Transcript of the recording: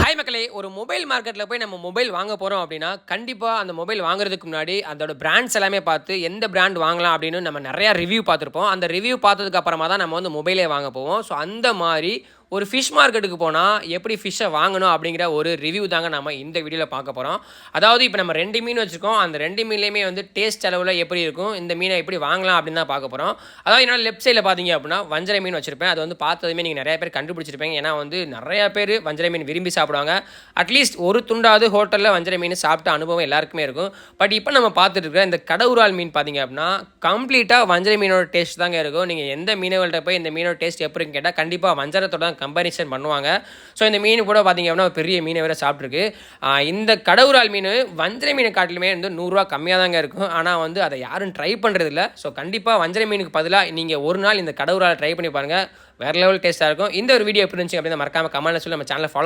Hi மக்களே! ஒரு mobile மார்க்கெட்ல போய் நம்ம மொபைல் வாங்க போறோம் அப்டின்னா, கண்டிப்பா அந்த மொபைல் வாங்குறதுக்கு முன்னாடி அதோட பிராண்ட்ஸ் எல்லாமே பார்த்து, எந்த பிராண்ட் வாங்கலாம் அப்டின்னு நம்ம நெறைய ரிவ்யூ பார்த்துருப்போம். அந்த ரிவ்யூ பார்த்ததுக்கு அப்புறமா தான் நம்ம வந்து மொபைலே வாங்க போவோம். ஸோ அந்த மாரி ஒரு ஃபிஷ் மார்க்கெட்டுக்கு போனா, எப்படி ஃபிஷ்ஷ வாங்கணும் அப்டிங்கிற ஒரு ரிவ்யூ தாங்க நம்ம இந்த வீடியோல பார்க்க போறோம். அதாவது இப்ப நம்ம 2 மீன் வச்சிருக்கோம். அந்த 2 மீன்லயுமே வந்து டேஸ்ட் அளவுல எப்படி இருக்கும்? இந்த மீன எப்படி வாங்கலாம் அப்டின்னு தான் பார்க்க போறோம். அதாவது என்னோட லெஃப்ட் சைட்ல பார்த்தீங்க அப்டின்னா, வஞ்சர மீன் வச்சிருப்பேன். அது வந்து பார்த்ததுமே நீங்க நெறைய பேர் கண்டுபிடிச்சிருப்பீங்க. ஏன்னா வந்து நெறைய பேரு வஞ்சர மீன் விரும்பி சாப்பிடுவாங்க. அட்லீஸ்ட் ஒரு துண்டாவது ஹோட்டல்ல வஞ்சர மீன் சாப்பிட்ட அனுபவம் எல்லாருக்குமே இருக்கும். பட் இப்போ நம்ம பார்த்துட்டு இருக்கிற இந்த கடவுரால் மீன் பார்த்தீங்க அப்டின்னா, கம்ப்ளீட்டா வஞ்சர மீனோட டேஸ்ட் தாங்க இருக்கும். நீங்க எந்த மீனவர்கள்ட்ட போய் இந்த மீனோட டேஸ்ட் எப்படி இருக்குன்னு கேட்டா, கண்டிப்பா வஞ்சரத்தோட தான் கம்பேரிசன் பண்ணுவாங்க. ஸோ இந்த மீன் கூட பார்த்தீங்க அப்டின்னா, ஒரு பெரிய மீன வேற சாப்பிட்டுருக்கு. இந்த கடவுரால் மீன் வஞ்சர மீன காட்டிலுமே வந்து ரூ. 100 கம்மியா தாங்க இருக்கும். ஆனா வந்து அத யாரும் ட்ரை பண்றதில்ல. ஸோ கண்டிப்பா வஞ்சர மீனுக்கு பதிலா நீங்க ஒரு நாள் இந்த கடவுரால ட்ரை பண்ணி பாருங்க. வேற லெவல் டேஸ்ட்டா இருக்கும். இந்த ஒரு வீடியோ எப்படி இருந்துச்சு அப்டின்னு மறக்காம கமெண்ட்ல சொல்லி நம்ம சேனல ஃபாலோ